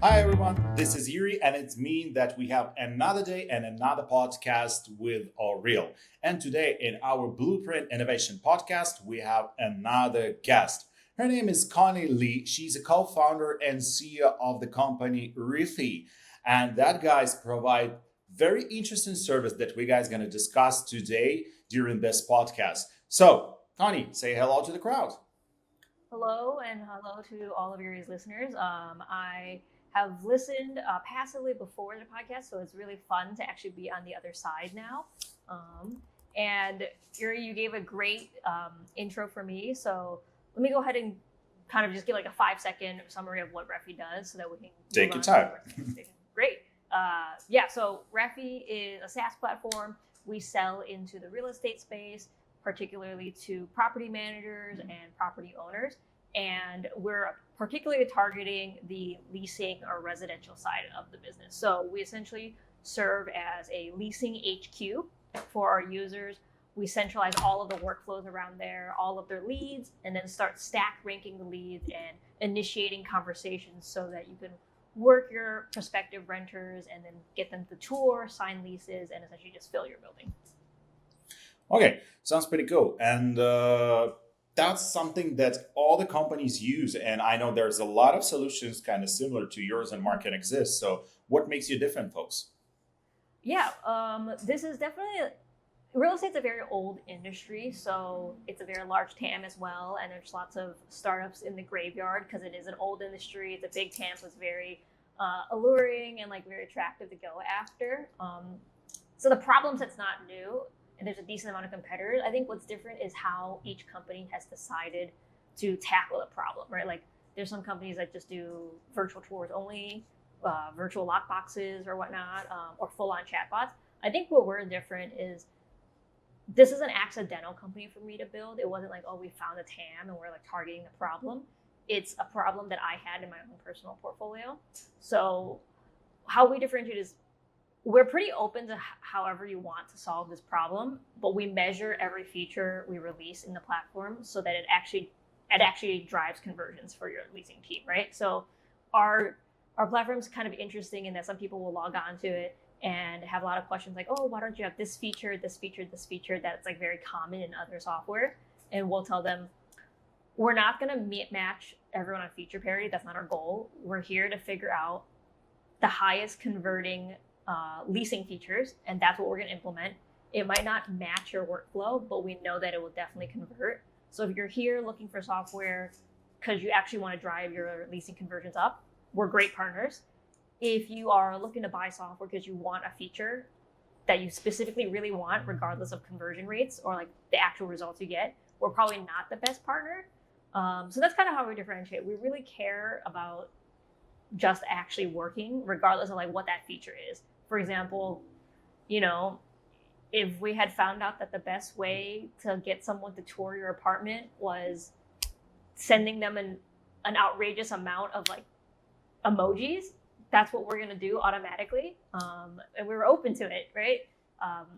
Hi everyone, this is Yurii, and it means that we have another day and another podcast with ORIL. And today in our Blueprint Innovation podcast, we have another guest. Her name is Connie Lee. She's a co-founder and CEO of the company Reffie. And that guys provide very interesting service that we guys going to discuss today during this podcast. So, Connie, say hello to the crowd. Hello, and hello to all of your listeners. I have listened passively before the podcast, so it's really fun to actually be on the other side now. And Yurii, you gave a great intro for me, so let me go ahead and kind of just give like a 5-second summary of what Reffie does, so that we can Take your time. Great. So Reffie is a SaaS platform. We sell into the real estate space, particularly to property managers and property owners. And we're particularly targeting the leasing or residential side of the business. So we essentially serve as a leasing HQ for our users. We centralize all of the workflows around there, all of their leads, and then start stack ranking the leads and initiating conversations so that you can work your prospective renters and then get them to tour, sign leases, and essentially just fill your building. Okay, sounds pretty cool. And that's something that all the companies use. And I know there's a lot of solutions kind of similar to yours and market exists. So what makes you different, folks? Yeah, this is definitely, real estate's a very old industry. So it's a very large TAM as well. And there's lots of startups in the graveyard because it is an old industry. It's a big TAM, so it's very alluring and like very attractive to go after. So the problems, that's not new. And there's a decent amount of competitors. I think what's different is how each company has decided to tackle a problem, right? Like there's some companies that just do virtual tours only, virtual lockboxes or whatnot, or full-on chatbots. I think what we're different is this is an accidental company for me to build. It wasn't like, oh, we found a TAM and we're like targeting the problem. It's a problem that I had in my own personal portfolio. So how we differentiate is we're pretty open to however you want to solve this problem, but we measure every feature we release in the platform so that it actually drives conversions for your leasing team, right? So our platform's kind of interesting in that some people will log on to it and have a lot of questions like, oh, why don't you have this feature, this feature, this feature that's like very common in other software? And we'll tell them, we're not going to match everyone on feature parity. That's not our goal. We're here to figure out the highest converting leasing features, and that's what we're going to implement. It might not match your workflow, but we know that it will definitely convert. So if you're here looking for software because you actually want to drive your leasing conversions up, we're great partners. If you are looking to buy software because you want a feature that you specifically really want, regardless of conversion rates or like the actual results you get, we're probably not the best partner. So that's kind of how we differentiate. We really care about just actually working, regardless of like what that feature is. For example, if we had found out that the best way to get someone to tour your apartment was sending them an outrageous amount of like emojis, that's what we're going to do automatically. And we were open to it, right?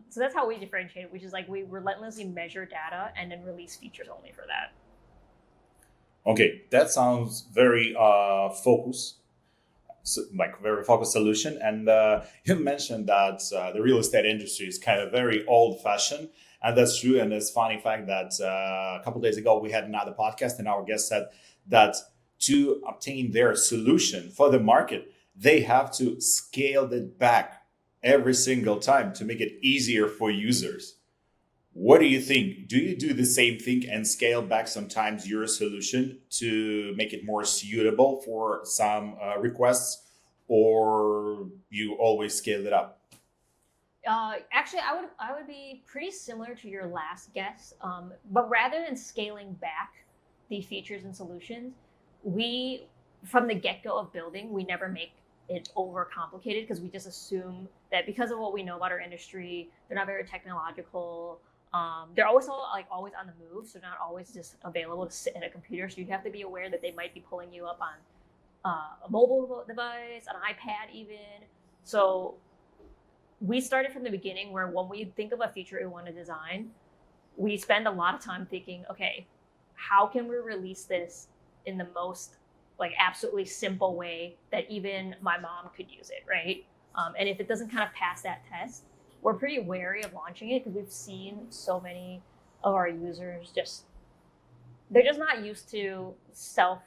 So that's how we differentiate, which is like we relentlessly measure data and then release features only for that. Okay, that sounds very focused. Like very focused solution. And you mentioned that the real estate industry is kind of very old fashioned. And that's true. And it's funny fact that a couple of days ago, we had another podcast and our guest said that to obtain their solution for the market, they have to scale it back every single time to make it easier for users. What do you think? Do you do the same thing and scale back sometimes your solution to make it more suitable for some requests, or you always scale it up? Actually, I would be pretty similar to your last guess, but rather than scaling back the features and solutions, we from the get-go of building, we never make it overcomplicated because we just assume that because of what we know about our industry, they're not very technological. They're always always on the move, so not always just available to sit at a computer. So you have to be aware that they might be pulling you up on a mobile device, an iPad even. So we started from the beginning where when we think of a feature we want to design, we spend a lot of time thinking, okay, how can we release this in the most like absolutely simple way that even my mom could use it, right? And if it doesn't kind of pass that test, we're pretty wary of launching it because we've seen so many of our users they're just not used to self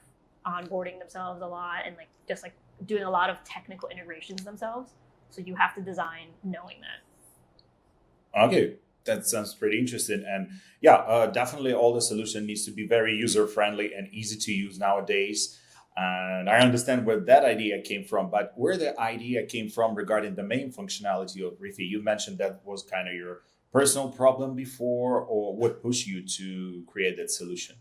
onboarding themselves a lot and like just like doing a lot of technical integrations themselves. So you have to design knowing that. Okay, that sounds pretty interesting. And yeah, definitely all the solution needs to be very user friendly and easy to use nowadays. And I understand where that idea came from, but where the idea came from regarding the main functionality of Reffie, you mentioned that was kind of your personal problem before, or what pushed you to create that solution?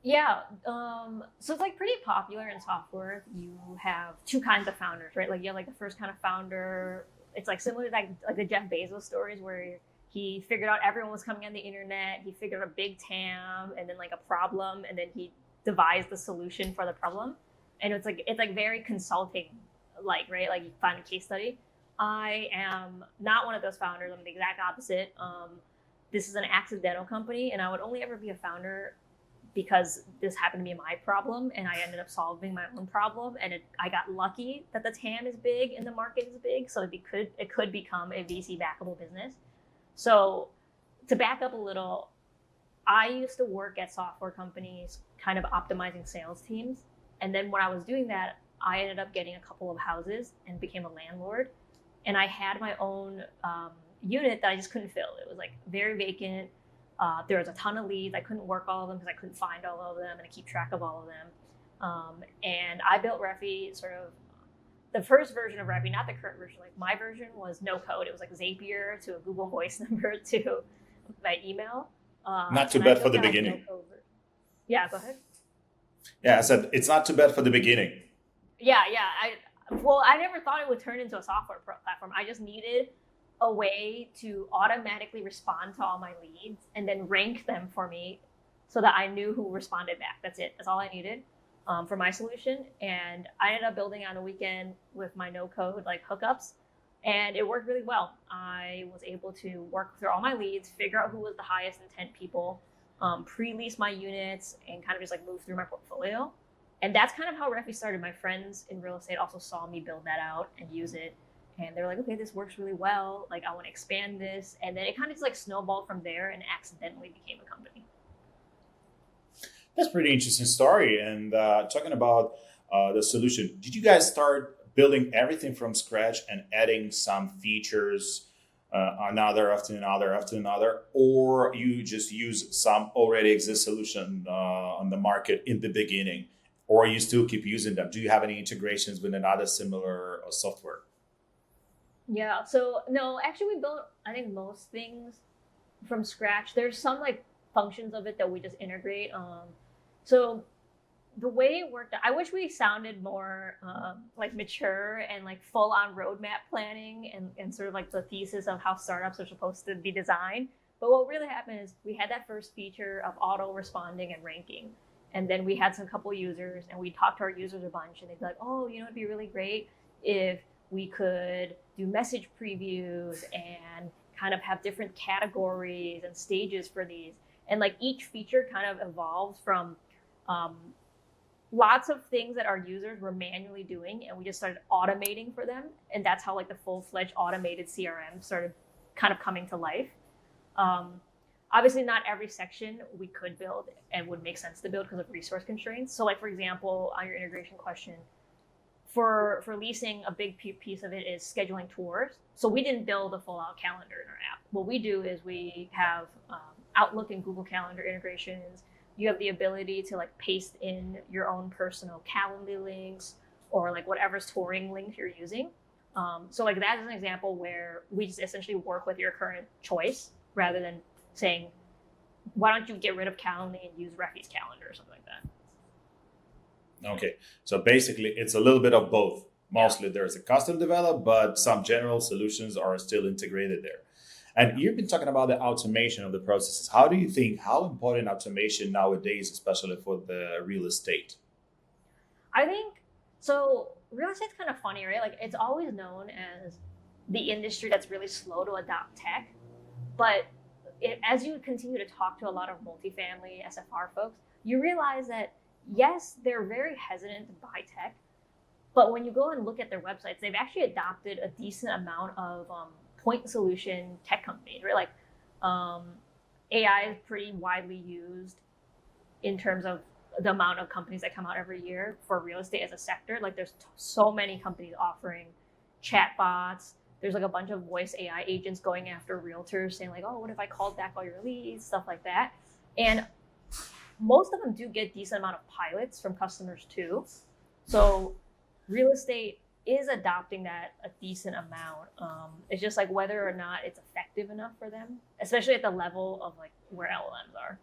Yeah, so it's like pretty popular in software. You have two kinds of founders, right? Like you have like the first kind of founder. It's like similar to like the Jeff Bezos stories where he figured out everyone was coming on the internet. He figured out a big TAM and then like a problem, and then he devised the solution for the problem. And it's like very consulting, like right, like you find a case study. I am not one of those founders. I'm the exact opposite. This is an accidental company, and I would only ever be a founder because this happened to be my problem and I ended up solving my own problem. And I got lucky that the TAM is big and the market is big. So it could become a VC backable business. So to back up a little, I used to work at software companies, kind of optimizing sales teams. And then when I was doing that, I ended up getting a couple of houses and became a landlord. And I had my own unit that I just couldn't fill. It was like very vacant. There was a ton of leads. I couldn't work all of them because I couldn't find all of them and I keep track of all of them. And I built Reffie, sort of the first version of Reffie, not the current version. Like my version was no code. It was like Zapier to a Google Voice number to my email. Not too bad for the beginning. Yeah, go ahead. Yeah, I said it's not too bad for the beginning. Yeah. I never thought it would turn into a software platform. I just needed a way to automatically respond to all my leads and then rank them for me so that I knew who responded back. That's it. That's all I needed for my solution. And I ended up building on a weekend with my no code like hookups, and it worked really well. I was able to work through all my leads, figure out who was the highest intent people, pre-lease my units, and kind of just like move through my portfolio. And that's kind of how Reffie started. My friends in real estate also saw me build that out and use it. And they were like, okay, this works really well. Like, I want to expand this. And then it kind of just like snowballed from there and accidentally became a company. That's a pretty interesting story. And talking about the solution, did you guys start building everything from scratch and adding some features another after another, or you just use some already exist solution on the market in the beginning, or you still keep using them? Do you have any integrations with another similar software? Yeah, so no, actually we built, I think, most things from scratch. There's some like functions of it that we just integrate. So the way it worked, I wish we sounded more like mature and like full on roadmap planning and sort of like the thesis of how startups are supposed to be designed. But what really happened is we had that first feature of auto responding and ranking. And then we had some couple users and we talked to our users a bunch and they'd be like, oh, it'd be really great if we could do message previews and kind of have different categories and stages for these. And like each feature kind of evolved from lots of things that our users were manually doing, and we just started automating for them. And that's how like the full-fledged automated CRM started kind of coming to life. Obviously, not every section we could build and would make sense to build because of resource constraints. So like, for example, on your integration question, for leasing, a big piece of it is scheduling tours. So we didn't build a full out calendar in our app. What we do is we have Outlook and Google Calendar integrations. You have the ability to like paste in your own personal Calendly links or like whatever's touring link you're using. So like that is an example where we just essentially work with your current choice rather than saying, why don't you get rid of Calendly and use Reffie's calendar or something like that. Okay, so basically it's a little bit of both. Mostly there's a custom developed, but some general solutions are still integrated there. And you've been talking about the automation of the processes. How do you think, how important automation nowadays, especially for the real estate? I think, so real estate's kind of funny, right? Like it's always known as the industry that's really slow to adopt tech. But as you continue to talk to a lot of multifamily SFR folks, you realize that yes, they're very hesitant to buy tech, but when you go and look at their websites, they've actually adopted a decent amount of point solution tech companies, right? Like AI is pretty widely used in terms of the amount of companies that come out every year for real estate as a sector. Like there's so many companies offering chatbots. There's like a bunch of voice AI agents going after realtors saying like, oh, what if I called back all your leads, stuff like that. And most of them do get decent amount of pilots from customers too. So real estate is adopting that a decent amount. It's just like whether or not it's effective enough for them, especially at the level of like where LLMs are.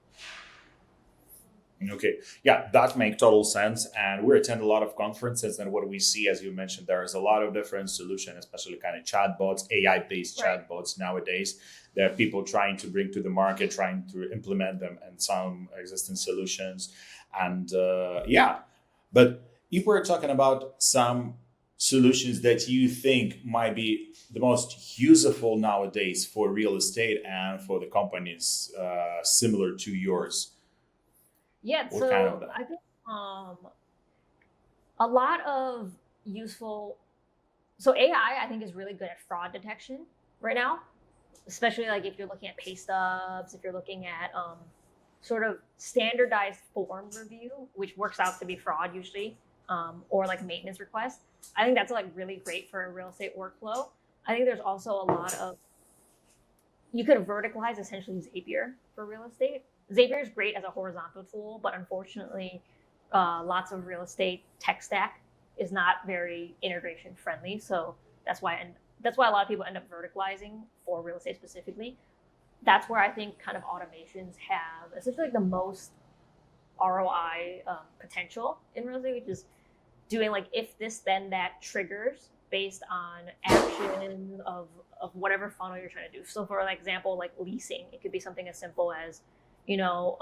Okay, yeah, that makes total sense. And we attend a lot of conferences, and what we see, as you mentioned, there is a lot of different solutions, especially kind of chatbots, AI-based Right. chatbots nowadays. There are people trying to bring to the market, trying to implement them and some existing solutions. And yeah, but if we're talking about some solutions that you think might be the most useful nowadays for real estate and for the companies similar to yours, Yeah, what kind of so that? I think a lot of useful. So AI, I think, is really good at fraud detection right now, especially like if you're looking at pay stubs, if you're looking at sort of standardized form review, which works out to be fraud usually, or like maintenance requests. I think that's like really great for a real estate workflow. I think there's also a lot of you could verticalize essentially Zapier for real estate. Zapier is great as a horizontal tool, but unfortunately, lots of real estate tech stack is not very integration friendly. So that's why, and that's why a lot of people end up verticalizing for real estate specifically. That's where I think kind of automations have essentially like the most ROI potential in real estate, which is doing like if this then that triggers based on action of whatever funnel you're trying to do. So for like example, like leasing, it could be something as simple as, you know,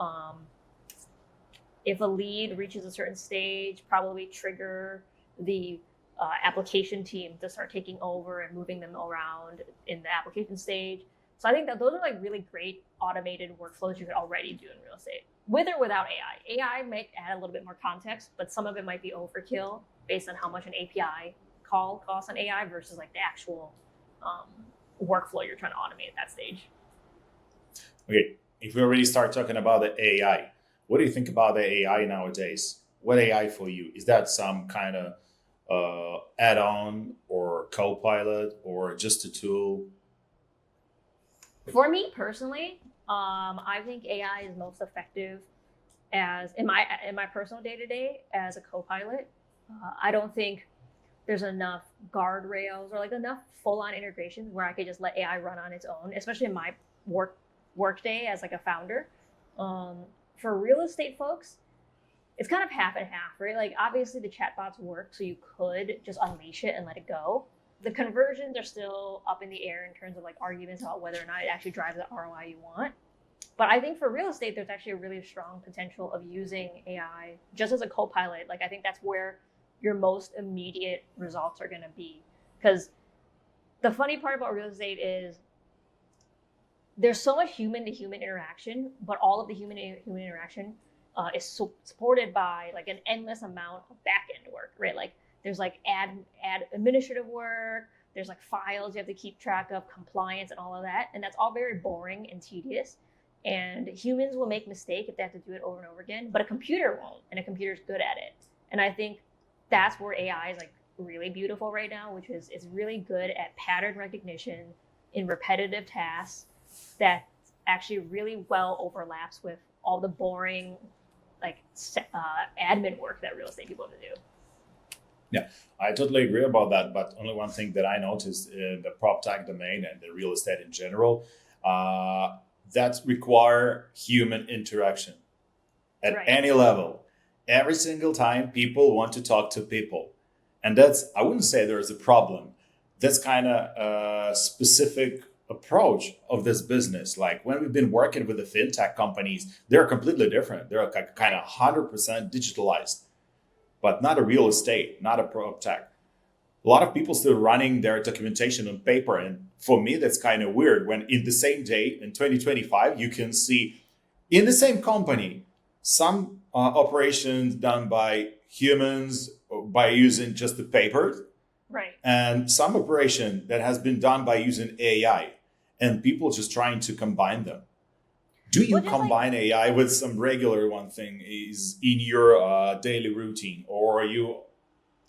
if a lead reaches a certain stage, probably trigger the application team to start taking over and moving them around in the application stage. So I think that those are like really great automated workflows you could already do in real estate, with or without AI. AI might add a little bit more context, but some of it might be overkill based on how much an API call costs on AI versus like the actual um, workflow you're trying to automate at that stage. Okay, if we already start talking about the AI, what do you think about the AI nowadays? What AI for you? Is that some kind of add-on or co-pilot or just a tool? For me personally, I think AI is most effective as in my personal day to day as a co-pilot. I don't think there's enough guardrails or like enough full on integrations where I could just let AI run on its own, especially in my work day as like a founder. Um, for real estate folks, it's kind of half and half, right? Like obviously the chatbots work, so you could just unleash it and let it go. The conversions are still up in the air in terms of like arguments about whether or not it actually drives the ROI you want. But I think for real estate, there's actually a really strong potential of using AI just as a co-pilot. Like I think that's where your most immediate results are going to be. Because the funny part about real estate is there's so much human to human interaction, but all of the human to human interaction is supported by like an endless amount of back end work, right? Like there's like add administrative work, there's like files you have to keep track of, compliance and all of that, and that's all very boring and tedious. And humans will make mistakes if they have to do it over and over again, but a computer won't, and a computer's good at it. And I think that's where AI is like really beautiful right now, which is it's really good at pattern recognition in repetitive tasks that actually really well overlaps with all the boring like admin work that real estate people have to do. Yeah, I totally agree about that. But only one thing that I noticed in the prop tech domain and the real estate in general, that require human interaction at Right. any level. Every single time people want to talk to people. And that's, I wouldn't say there is a problem. That's kind of a specific approach of this business. Like when we've been working with the fintech companies, they're completely different. They're kind of 100% digitalized, but not a real estate, not a prop tech. A lot of people still running their documentation on paper. And for me, that's kind of weird when in the same day in 2025, you can see in the same company, some operations done by humans by using just the paper, Right. and some operation that has been done by using AI, and people just trying to combine them. Do you Well, just like combine AI with some regular one thing is in your daily routine, or are you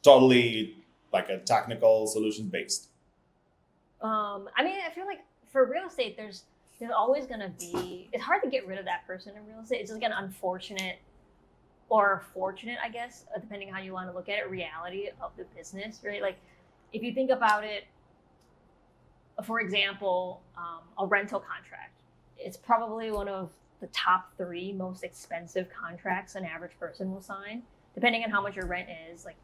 totally like a technical solution based? I mean, I feel like for real estate, there's always gonna be. It's hard to get rid of that person in real estate. It's just an unfortunate or fortunate, I guess, depending how you want to look at it, reality of the business, right? Like, if you think about it, for example, a rental contract. It's probably one of the top three most expensive contracts an average person will sign, depending on how much your rent is. Like,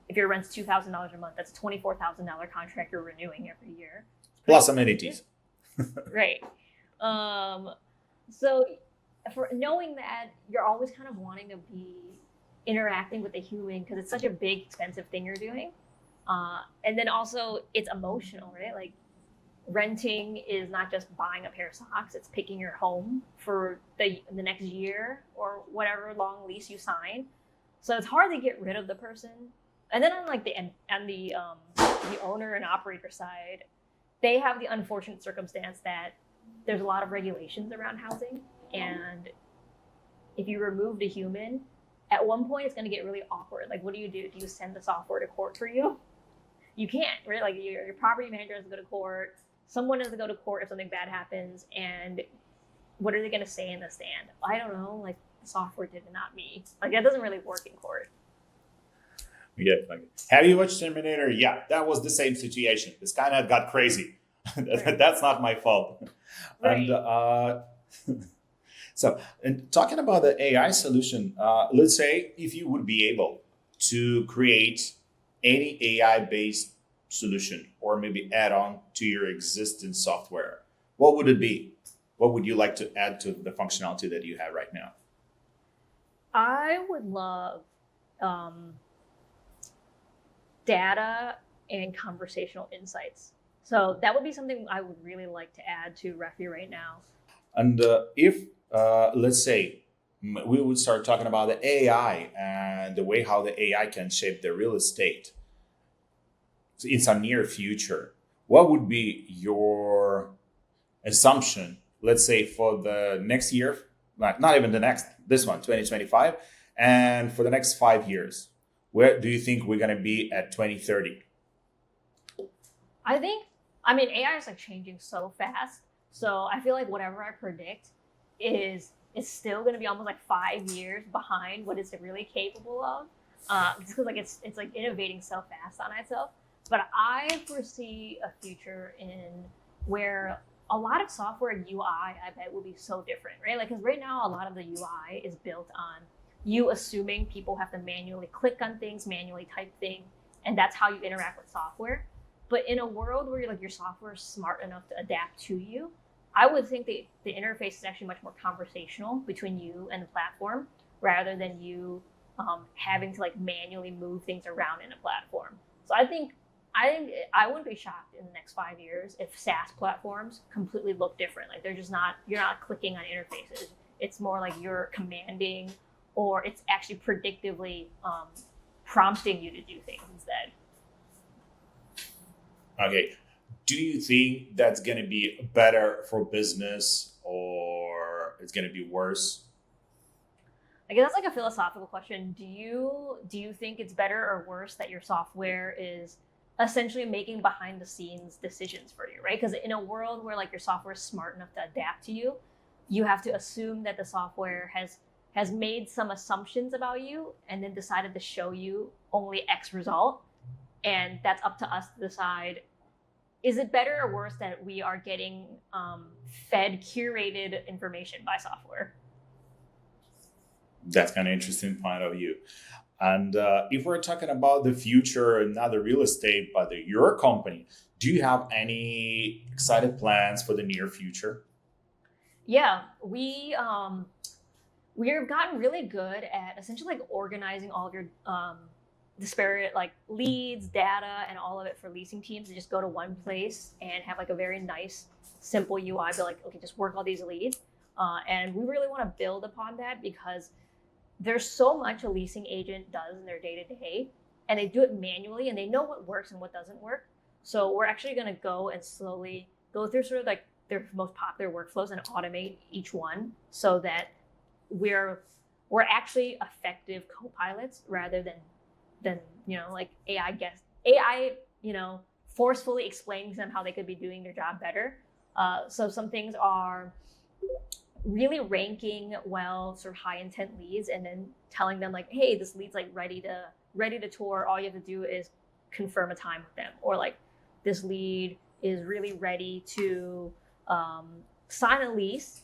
if your rent's $2,000 a month, that's a $24,000 contract you're renewing every year. Plus amenities. Right. So for knowing that, you're always kind of wanting to be interacting with a human because it's such a big, expensive thing you're doing. And then also it's emotional, right? Like, renting is not just buying a pair of socks, it's picking your home for the next year or whatever long lease you sign. So it's hard to get rid of the person. And then on like the owner and operator side, they have the unfortunate circumstance that there's a lot of regulations around housing, and if you remove the human, at one point it's going to get really awkward. Like, what do? Do you send the software to court for you? You can't, right? Like, your property manager has to go to court. Someone has to go to court if something bad happens, and what are they going to say in the stand? I don't know. Like, the software did it, not me. Like, that doesn't really work in court. Yeah. Like, have you watched Terminator? Yeah, that was the same situation. This kind of got crazy. That's not my fault. Right. And so, and talking about the AI solution, let's say if you would be able to create any AI-based solution or maybe add on to your existing software, what would it be? What would you like to add to the functionality that you have right now? I would love data and conversational insights. So that would be something I would really like to add to Reffie right now. And if, let's say, we would start talking about the AI and the way how the AI can shape the real estate in some near future, what would be your assumption, let's say, for the next year, not even the next, this one, 2025, and for the next 5 years? Where do you think we're going to be at 2030? I mean, AI is like changing so fast. So I feel like whatever I predict is still going to be almost like 5 years behind what it's really capable of. Just because like it's like innovating so fast on itself. But I foresee a future in where a lot of software UI, I bet, will be so different, right? Like, because right now a lot of the UI is built on you assuming people have to manually click on things, manually type things, and that's how you interact with software. But in a world where your software is smart enough to adapt to you, I would think the interface is actually much more conversational between you and the platform rather than you having to like manually move things around in a platform. So I think I wouldn't be shocked in the next 5 years if SaaS platforms completely look different. Like, they're just not, you're not clicking on interfaces. It's more like you're commanding, or it's actually predictively prompting you to do things instead. Okay. Do you think that's going to be better for business or it's going to be worse? I guess that's like a philosophical question. Do you think it's better or worse that your software is essentially making behind the scenes decisions for you, right? Because in a world where like your software is smart enough to adapt to you, you have to assume that the software has made some assumptions about you and then decided to show you only X result. And that's up to us to decide, is it better or worse that we are getting fed curated information by software? That's kind of interesting point of view. And if we're talking about the future and not the real estate, but your company, do you have any excited plans for the near future? Yeah, we've gotten really good at essentially like organizing all of your disparate like leads, data, and all of it for leasing teams to just go to one place and have like a very nice, simple UI. Be like, okay, just work all these leads, and we really want to build upon that because there's so much a leasing agent does in their day-to-day, and they do it manually, and they know what works and what doesn't work. So we're actually going to go and slowly go through sort of like their most popular workflows and automate each one, so that we're actually effective co-pilots rather than like AI forcefully explaining to them how they could be doing their job better. So some things are really ranking well sort of high intent leads, and then telling them like, hey, this lead's like ready to tour. All you have to do is confirm a time with them, or like this lead is really ready to sign a lease.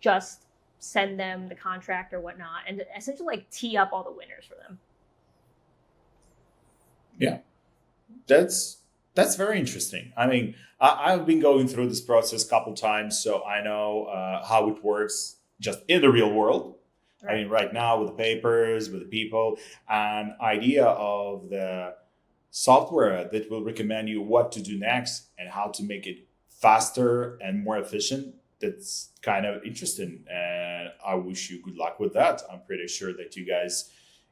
Just send them the contract or whatnot, and essentially like tee up all the winners for them. Yeah, that's very interesting. I mean, I've been going through this process a couple times, so I know how it works just in the real world. Right. I mean, right now with the papers, with the people, an idea of the software that will recommend you what to do next and how to make it faster and more efficient. That's kind of interesting, and I wish you good luck with that. I'm pretty sure that you guys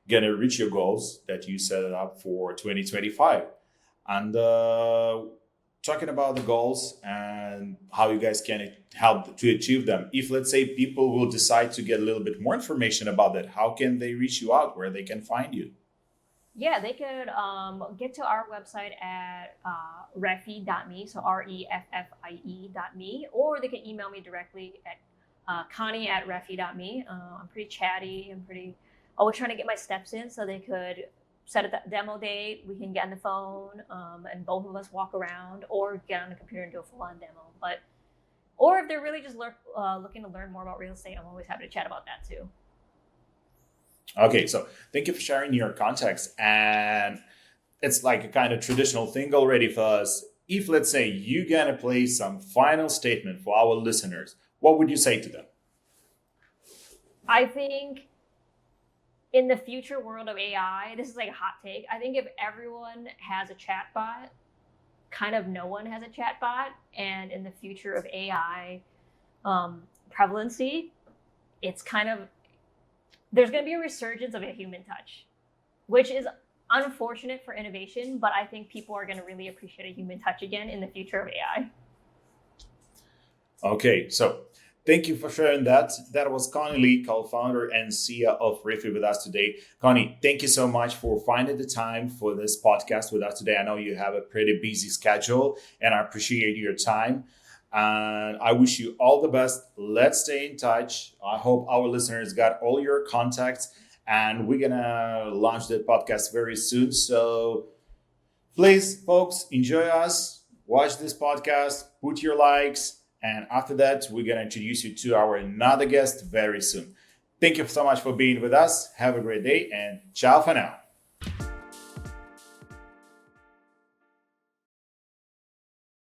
gonna reach your goals that you set up for 2025. And talking about the goals and how you guys can help to achieve them. If, let's say, people will decide to get a little bit more information about that, how can they reach you out, where they can find you? Yeah, they could get to our website at Reffie.me, so REFFIE.me, or they can email me directly at Connie@Reffie.me. I'm pretty chatty. I'm always trying to get my steps in, so they could set a demo date. We can get on the phone and both of us walk around, or get on the computer and do a full-on demo. Or if they're really just looking to learn more about real estate, I'm always happy to chat about that too. Okay, so thank you for sharing your context. And it's like a kind of traditional thing already for us. If, let's say, you're going to play some final statement for our listeners, what would you say to them? I think in the future world of AI, this is like a hot take. I think if everyone has a chatbot, kind of no one has a chatbot. And in the future of AI prevalency, it's kind of, there's going to be a resurgence of a human touch, which is unfortunate for innovation, but I think people are going to really appreciate a human touch again in the future of AI. Okay, so thank you for sharing that. That was Connie Lee, co-founder and CEO of Reffie, with us today. Connie, thank you so much for finding the time for this podcast with us today. I know you have a pretty busy schedule, and I appreciate your time. And I wish you all the best. Let's stay in touch. I hope our listeners got all your contacts, and we're going to launch the podcast very soon. So please, folks, enjoy us. Watch this podcast, put your likes. And after that, we're going to introduce you to our another guest very soon. Thank you so much for being with us. Have a great day, and ciao for now.